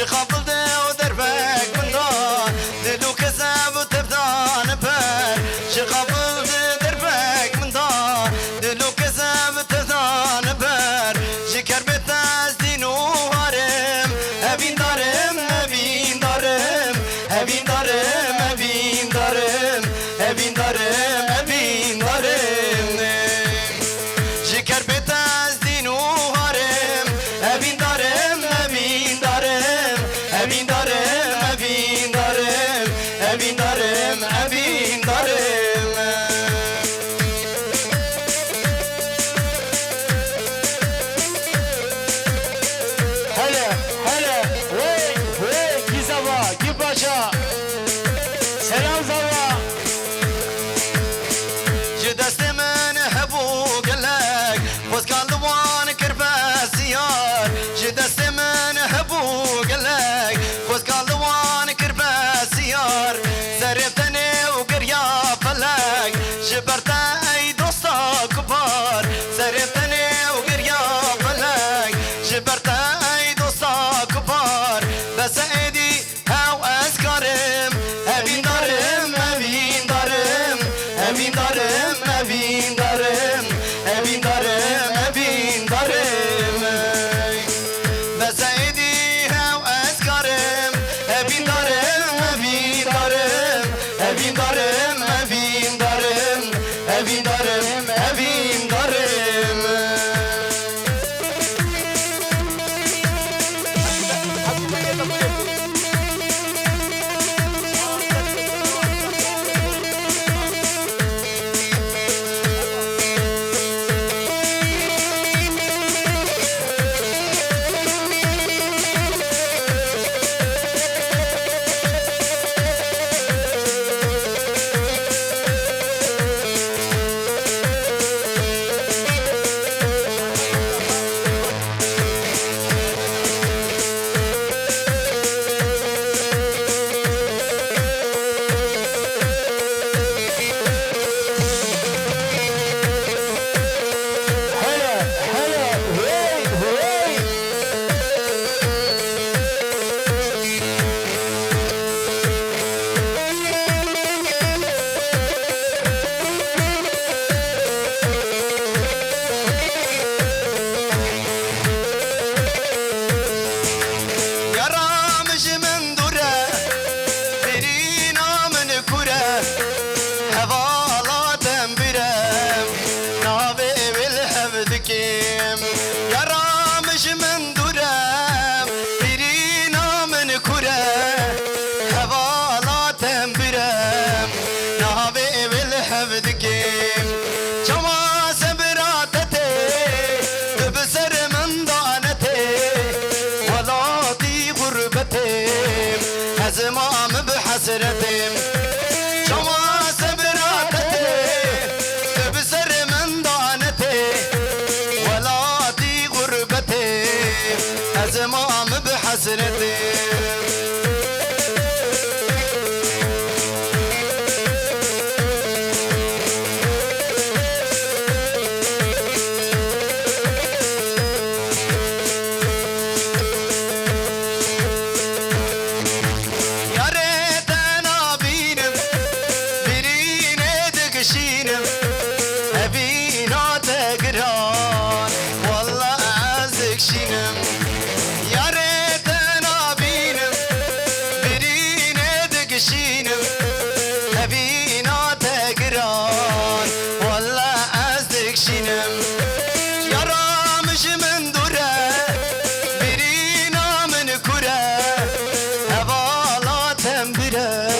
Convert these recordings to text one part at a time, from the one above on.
قبل ده ودربك من دار دلو كذاب وتبدان بر قبل ده دربك من دار دلو كذاب وتبدان بر شكر بتاز دينو هارم أبين دارم أبين دارم أبين دارم أبين دارم أبين دارم أبين دارم شكر بتاز دينو هارم أبين دارم أبين دارم أبين دارم أبين دارم أبين دارم أبين دارم هلا هلا وي کی زوا کی باشا سلام زوا جدست من هبو قلق فوز قلوان كرباسيار جدست من هبو قلق فوز قلوان كرباسيار زرفتني وقريا فلق جبرت اي دوستا كبار زرفتني وقريا فلق جبرت اي دوستا كبار بس ايدي هاو اسكرم ابين دارم ابين دارم ابين دارم ابين دارم ابين دارم ابين دارم بس ايدي هاو اسكرم ابين دارم ابين دارم ابين دارم ابين دارم ابين دارم ابين دارم هلا هلا وي يا رامج من دره برينا من كره هوالا تنبرم نابي بالحفظ كيم يا رامج من دره برينا من كره هوالا تنبرم نابي بالحفظ كيم جوا سبراتتي بسر من دانتي ولاتي غربتي هزمام بحسرتي جوا سبراتتي بسر من دانتي ولاتي غربتي هزمام بحسرتي يا ريت انا بينم بريني دقشينم ابينا تقران والله اعزك شينم يا ريت انا بينم بريني دقشينم ابينا تقران والله اعزك شينم يا رامش من دره برينا من كره هوالا تنبره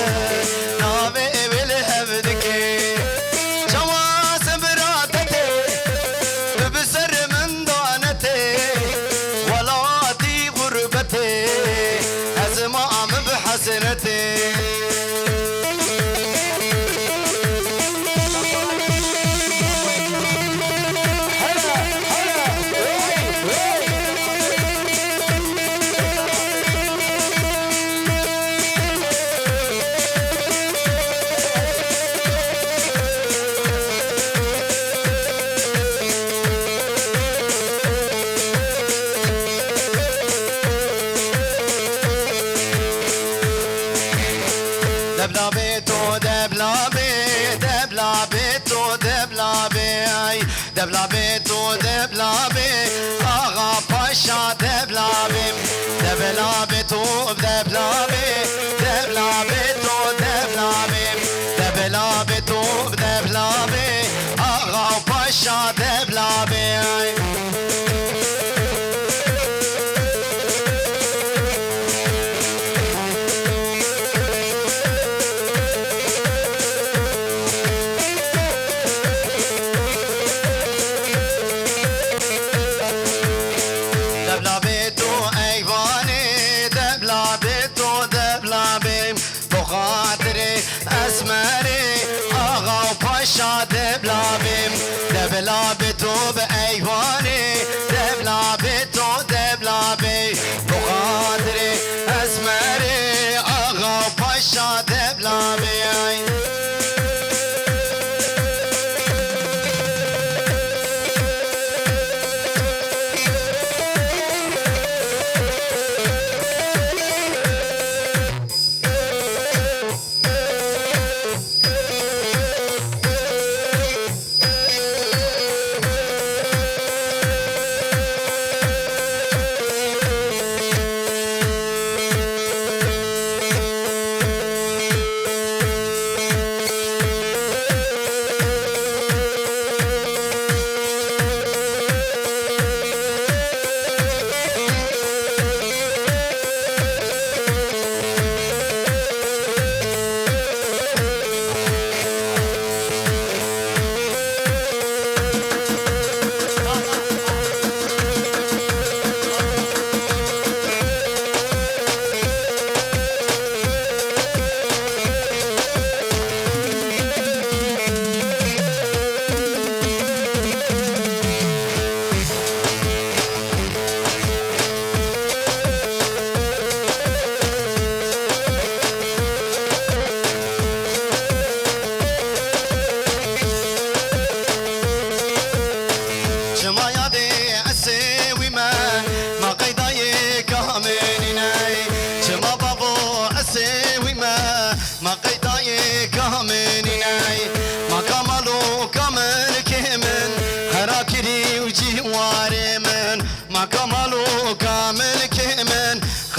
نابي بالهبدكي جواز براتتي بسر من دانتي ولا دبلابي تو دبلابي آغا باشا دبلابي دبلابي تو دبلابي دبلابي تو دبلابي دبلابي تو دبلابي آغا باشا دبلابي دبلابي دبلابي تو بأيواني دبلابي تو دبلابي بخاطري أسمري أغا باشا دبلابي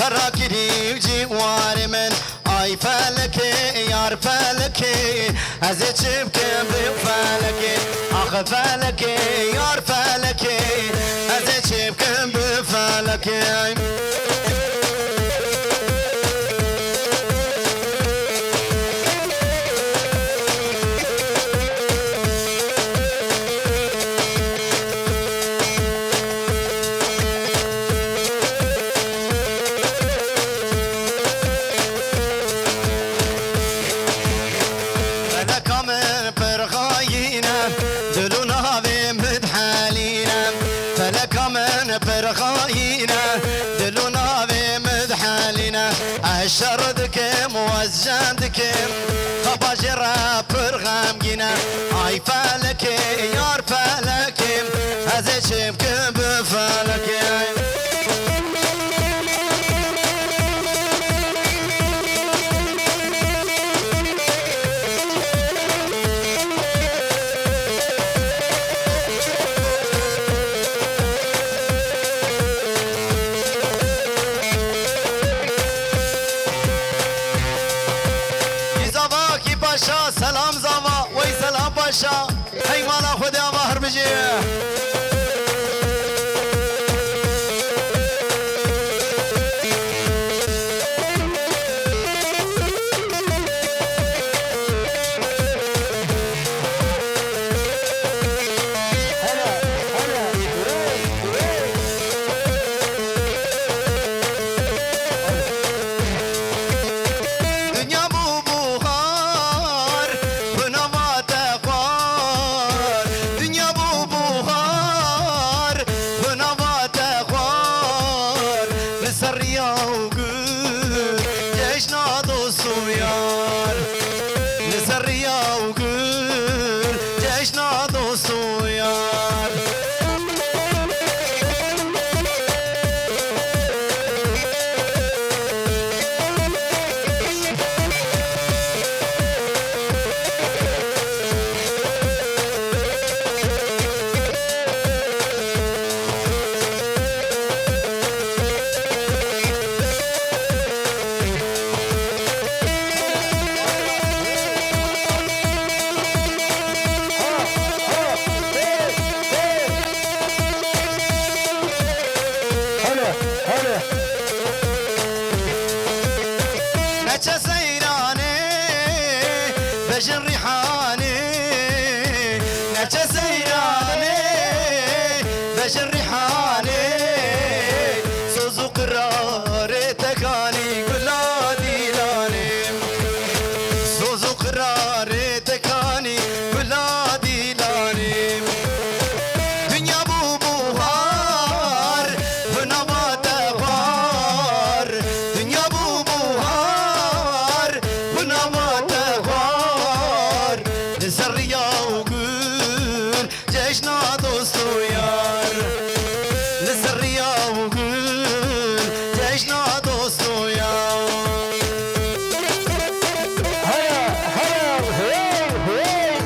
خراكري وجوار من اي فلكي يار فلكي ازيت بكم بفلكي اخ فلكي يار فلكي ازيت بكم بفلكي شردكم وزندكم خباجرة برغم جينا اي فلكي يار فلكي هزيشمكم بفلكي سلام زاوا وی سلام باشا حیمانا خدا مهر بجیه بجن ريحاني نجا سيراني بجن ريحاني سوزو قراري تكاني كلا ديلاني سوزو قراري تكاني كلا ديلاني دنيا بو بوهار ونبات بار دنيا بو بوهار ونبات بار لسريا وقول جيشنا دوستو يار لسريا وقول جيشنا دوستو يار هلا هلا هي هي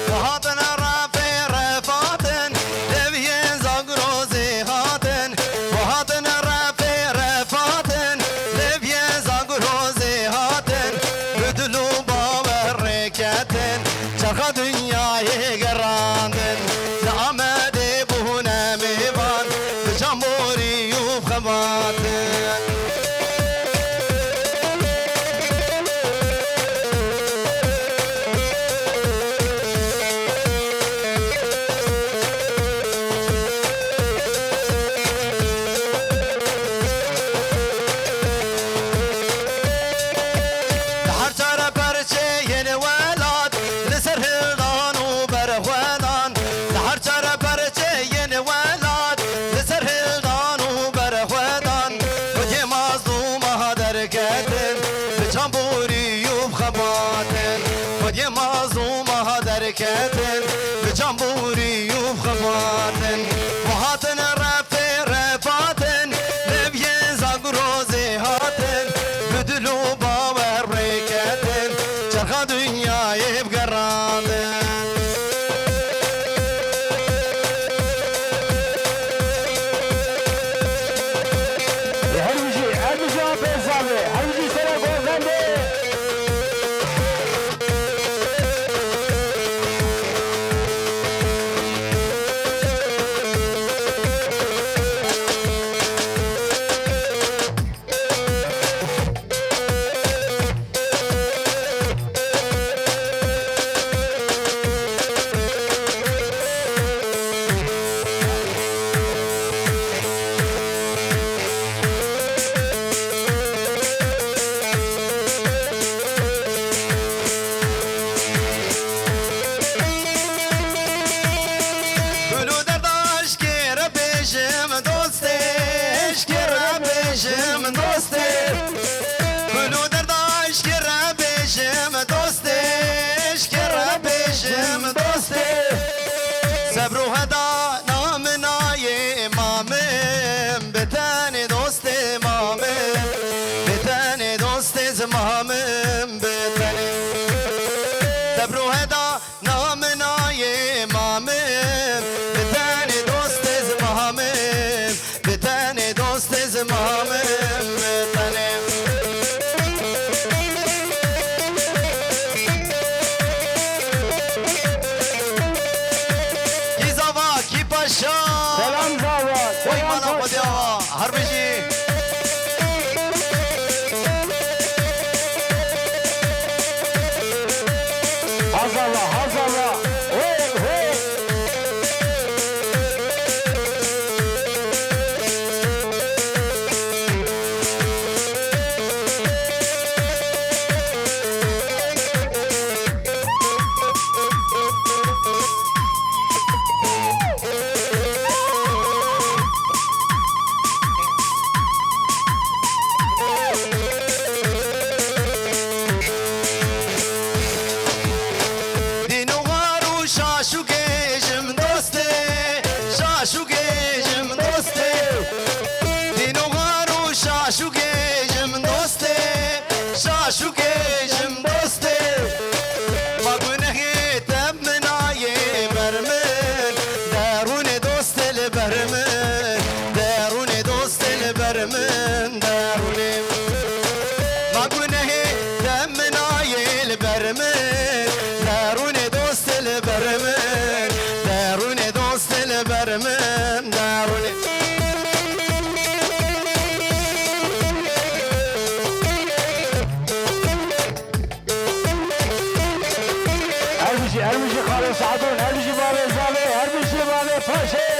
وهاتن رافي رفاتن لبين زاقروزي هاتن وهاتن رافي رفاتن لبين زاقروزي هاتن بدلو باور ركاتن شرخ دنياي قراندن لعمد بونا ميبان بجمهوري وبخباتن لحرشارة برشي ينوالات لسر هلدان وبرهوالان لحرشارة برشي ينوالات لسر هلدان وبرهوالان ودي مظلومة دركاتن بجنبوري وبخباتن ودي مظلومة دركاتن بجنبوري وبخباتن وهاتن رافي رفاتن لبين زاقروزي هاتن بدلو باور ريكاتن شرخ دنياي بقراندن هرمجي هرمجي بيصابي هرمجي سنة بوزندي قولوا درداش كير بيجم دوستيش كير بيجم دوستي قولوا درداش كير بيجم دوستيش كير بيجم دوستي صبروا هدا نامنا يا مامم بتاني دوستي مامم بتاني دوستي زمامم بتاني صبروا هدا نامنا يا مامم بتاني دوستي زمامم بتاني دوستي زمامم بتاني کی زوا کی پاشا سلام زاوا وای سلام مانا پاشا. خودیا هر بجی Hazırla hazırla hey hey من داروني هربشي خالد سعدون هربشي بالي زالي هربشي بالي باشي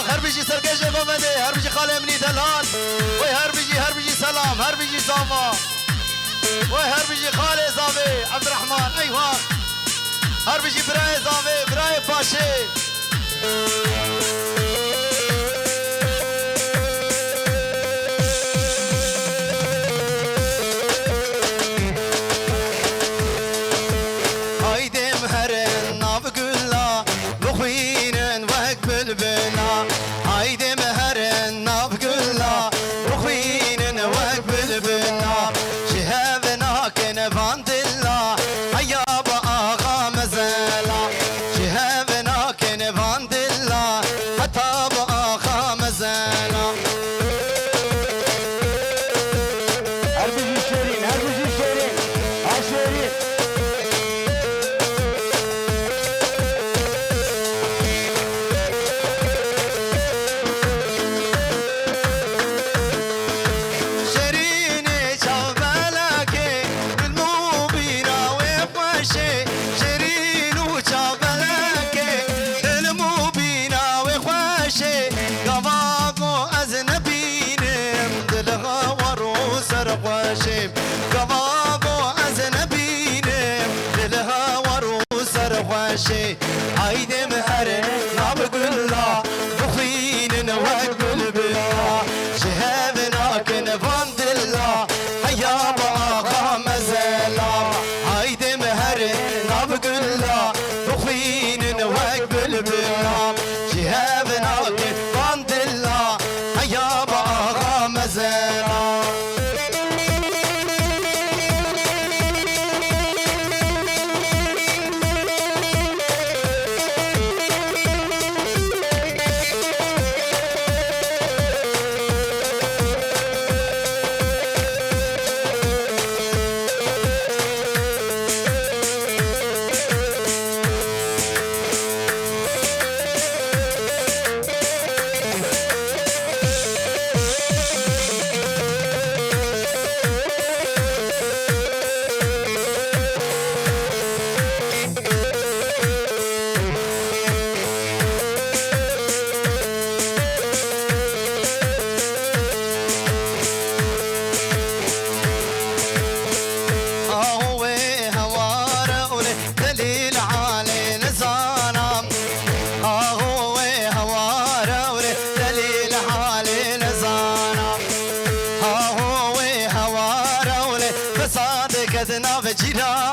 هربجي سركش قومدي هربجي خاله مني دلال وي هربجي سلام هربجي زاما وي هربجي خاله زاوي عبد الرحمن ايوه هربجي براي زاوي براي باشي هايدي مهرن ناب قلا بخوينن وهك بالبنا هايدي مهرن ناب قلا بخوينن وهك بالبنا شهابنا كن باند الله هيا بآغا مزلا شهابنا كن باند الله حتى بآغا مزلا هربشي شيرين شيرين هايدي مهرن ناب قلا بخين وقل بلا شهابنا كن باند الله هيا باغا مزلا هايدي مهرن ناب قلا بخين وقل بلا شهابنا كن باند الله هيا باغا مزلا جيران